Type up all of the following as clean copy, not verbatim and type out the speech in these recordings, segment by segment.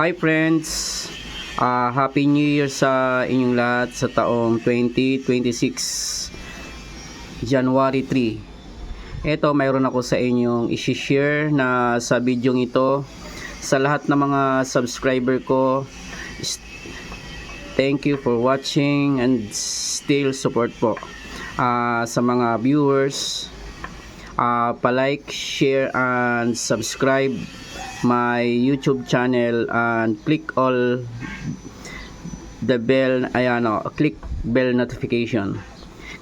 Hi friends! Happy New Year sa inyong lahat sa taong 2026 January 3. Ito, mayroon ako sa inyong i-share na sa video ito sa lahat ng mga subscriber ko. Thank you for watching and still support po. Sa mga viewers, pa-like, share and subscribe my YouTube channel and click all the bell, click bell notification.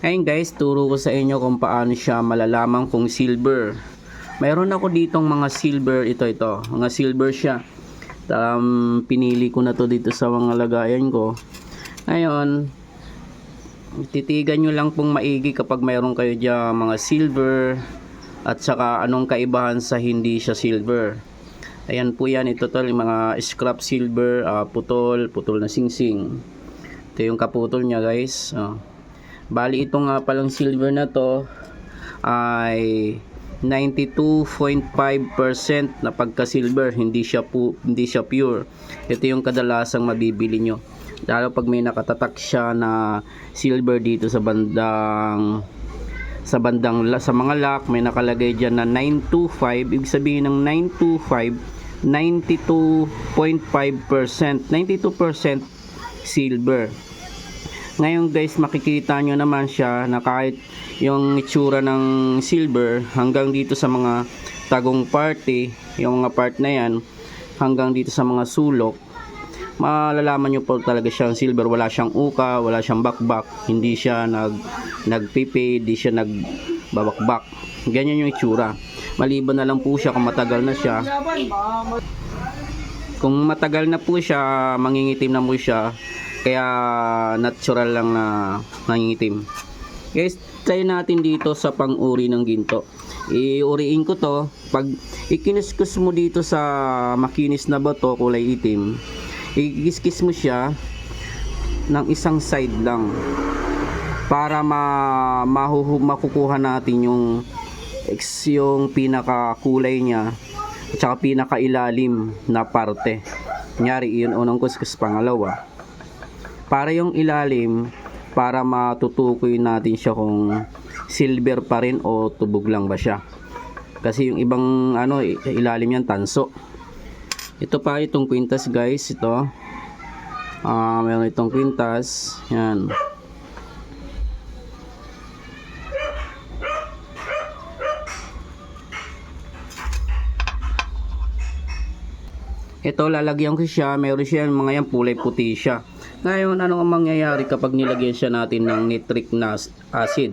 Ngayon guys, turo ko sa inyo kung paano siya malalaman kung silver. Mayroon ako ditong mga silver, ito mga silver siya. Pinili ko na to dito sa mga lagayan ko. Ngayon, titigan nyo lang pong maigi kapag mayroon kayo dyan mga silver at saka anong kaibahan sa hindi siya silver. Ayan po yan, ito tol, yung mga scrap silver, putol na singsing. Ito yung kaputol niya guys. Bali ito nga palang silver na to ay 92.5% na pagka silver, hindi siya pure. Ito yung kadalasang mabibili nyo. Lalo pag may nakatatak siya na silver dito sa mga lock, may nakalagay dyan na 925. Ibig sabihin ng 925, 92.5%, 92% silver. Ngayon guys, makikita nyo naman siya na kahit yung itsura ng silver hanggang dito sa mga tagong party, yung mga part na yan hanggang dito sa mga sulok, malalaman nyo po talaga siyang silver. Wala siyang uka, wala siyang bakbak, hindi siya nagpipi, hindi siya nagbabakbak. Ganyan yung itsura. Maliban na lang po siya kung matagal na siya. Kung matagal na po siya, mangingitim na po siya. Kaya natural lang na nangingitim. Guys, try natin dito sa pang-uri ng ginto. Iuriin ko to. Pag ikinuskus mo dito sa makinis na bato, kulay itim, ikiskis mo siya ng isang side lang para makukuha natin yung pinaka kulay niya at saka pinaka ilalim na parte. Kunyari yun unang kuskus, pangalawa para yung ilalim, para matutukoy natin siya kung silver pa rin o tubog lang ba siya, kasi yung ibang ilalim yan tanso. Ito pa itong kwintas guys, ito meron itong kwintas yan. Ito lalagyan ko siya, meron siya mga yan kulay puti siya. Ngayon, ano ang mangyayari kapag nilagyan siya natin ng nitric acid?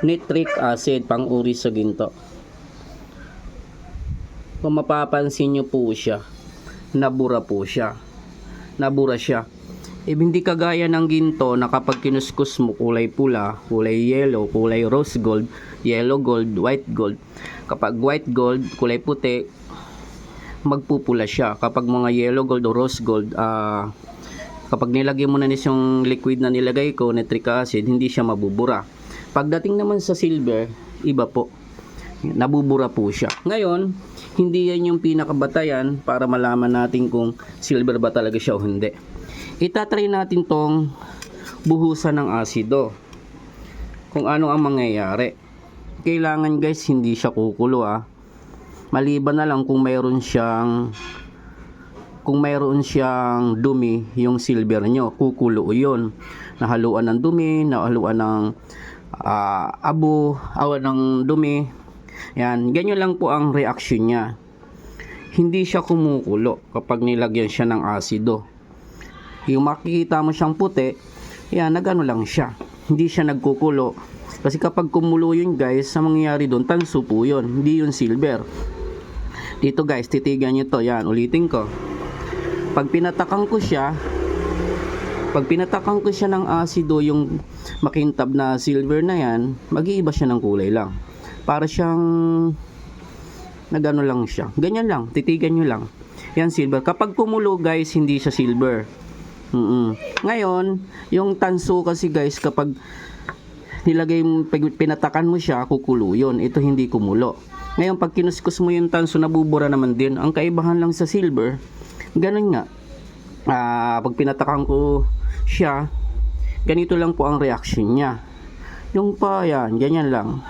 Nitric acid, pang-uri sa ginto. Kung mapapansin nyo po siya, nabura siya. Hindi kagaya ng ginto na kapag kinuskus mo kulay pula, kulay yellow, kulay rose gold, yellow gold, white gold. Kapag white gold, kulay puti, magpupula siya. Kapag mga yellow gold o rose gold, kapag nilagay mo na yung liquid na nilagay ko, nitric acid, hindi siya mabubura. Pagdating naman sa silver, iba po, nabubura po siya. Ngayon, hindi yan yung pinakabatayan para malaman natin kung silver ba talaga siya o hindi. Itatry natin tong buhusan ng asido, kung ano ang mangyayari. Kailangan guys, hindi siya kukulo maliban na lang kung mayroon siyang dumi yung silver nyo, kukulo yun. Nahaluan ng dumi, nahaluan ng awan ng dumi. Yan, ganyan lang po ang reaction niya. Hindi siya kumukulo kapag nilagyan siya ng asido. Yung makikita mo siyang puti, yan, nagano lang siya. Hindi siya nagkukulo. Kasi kapag kumulo yun guys, sa mangyayari doon, tanso po yun, hindi yun silver. Dito guys, titigan nyo to. Yan, ulitin ko. Pag pinatakan ko siya ng asido, yung makintab na silver na yan, mag-iiba siya ng kulay lang. Para siyang nagano lang siya. Ganyan lang, titigan nyo lang. Yan silver. Kapag kumulo guys, hindi siya silver. Ngayon, yung tanso kasi guys, kapag pinatakan mo siya, kukulo yun. Ito hindi kumulo. Ngayon, pag kinuskus mo yung tanso, nabubura naman din. Ang kaibahan lang sa silver, Ganun nga. Pag pinatakan ko siya, ganito lang po ang reaction niya. Yung pa, yan, ganyan lang.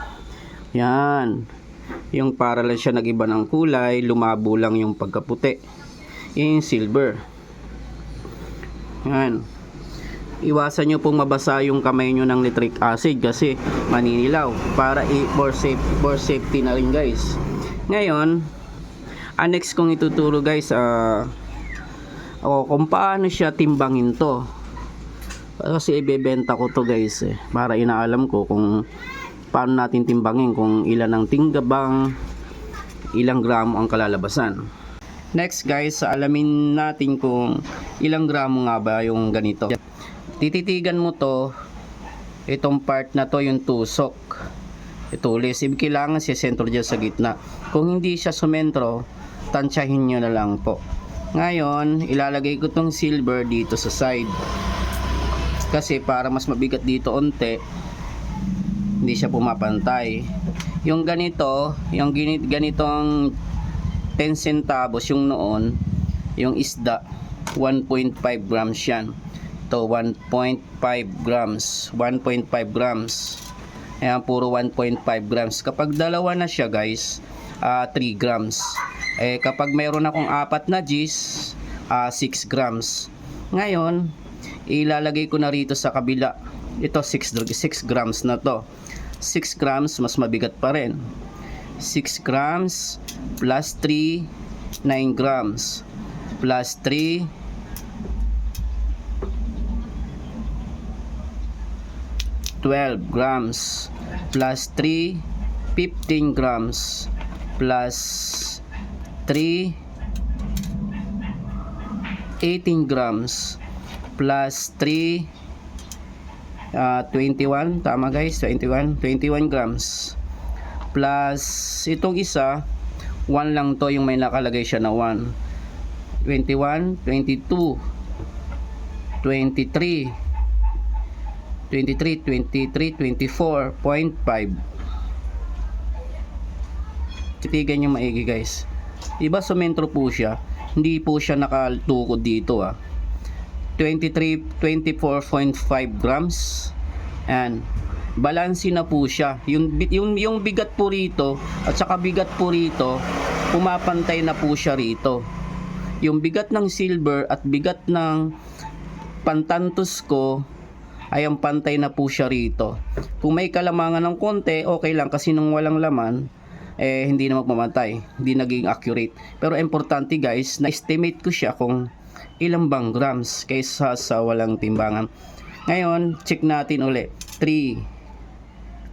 Yan. Yung para lang siya nag-iba ng kulay, lumabo lang yung pagkaputi. Yan yung silver. Yan. Iwasan nyo pong mabasa yung kamay nyo ng nitric acid kasi maninilaw. Para for safety na rin guys. Ngayon, next kong ituturo guys, kung paano siya timbangin to. Kasi ibebenta ko to guys para inaalam ko kung paano natin timbangin, kung ilan ang tinggabang, ilang gramo ang kalalabasan. Next guys, alamin natin kung ilang gramo nga ba yung ganito. Tititigan mo to, itong part na to, yung tusok, itulis, kailangan siya sentro dyan sa gitna. Kung hindi siya sumentro, tansyahin nyo na lang po. Ngayon, ilalagay ko tong silver dito sa side. Kasi para mas mabigat dito onte, hindi siya pumapantay. Yung ganito, yung ganitong 10 centavos yung noon, yung isda, 1.5 grams yan. Ito, 1.5 grams. 1.5 grams. Ayan, puro 1.5 grams. Kapag dalawa na siya guys, 3 grams. Kapag mayroon akong 4 na G's, 6 grams. Ngayon, ilalagay ko na rito sa kabila. Ito 6 grams na to. 6 grams mas mabigat pa rin. 6 grams plus 3, 9 grams plus 3, 12 grams plus 3, 15 grams plus 3, 18 grams plus 3, 21, tama guys, 21 grams plus itong isa 1 lang to, yung may nakalagay siya na 1, 21, 22, 23, 24.5. Titigan nyo maigi guys, diba sumentro po siya, hindi po siya nakatukod dito 24.5 grams, and balanse na po siya. Yung bigat po rito at saka bigat po rito, pumapantay na po siya rito. Yung bigat ng silver at bigat ng pantantos ko ay ang pantay na po siya rito. Kung may kalamangan ng konti, okay lang, kasi nung walang laman, hindi na magmamantay, hindi naging accurate. Pero importante guys, na-estimate ko siya kung ilang bang grams kaysa sa walang timbangan. Ngayon, check natin ulit. 3,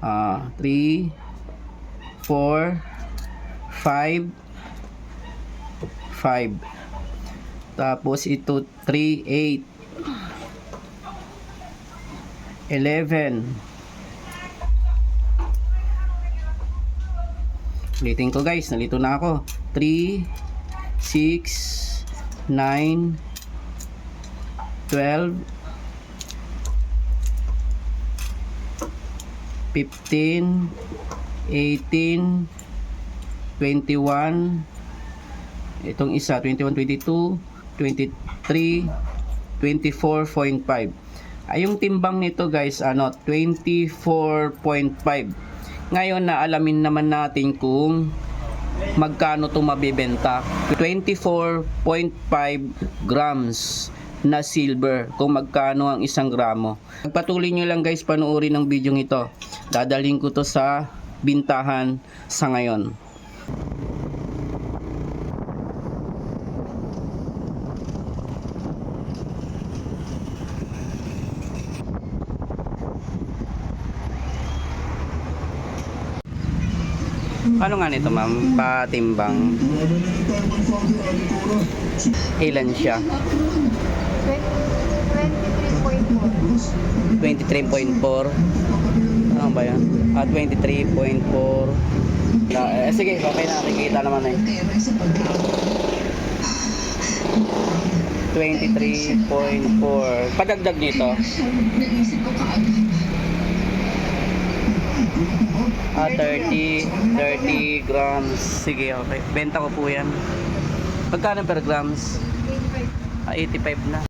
4, 5, 5. Tapos ito 3, 8, 11. Ulitin ko guys, nalito na ako. 3, 6, 9, 12, 15, 18, 21, itong isa 21, 22, 23, 24.5. Ay, yung timbang nito guys, 24.5. Ngayon na alamin naman natin kung magkano ito mabibenta. 24.5 grams na silver, kung magkano ang 1 gramo. Patuloy nyo lang guys panuorin ng video ito. Dadalhin ko to sa bintahan sa ngayon. Ano nga nito ma'am? Patimbang. Ilan siya? 23.4. Ano ba yan? 23.4. Sige, okay na, nakikita naman 23.4. Padagdag nito. 30 grams. Sige, okay. Benta ko po yan. Pagkano per grams? 85 na.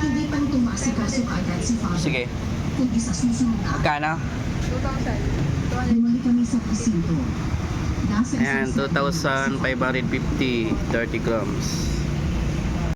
Hindi pa rin tumasikaso agad si Father. Sige. Kundi sa susunod na Magkano? 2,000. bumalik kami sa presinto. Nasa Ayan, isang 2,550, 30 grams.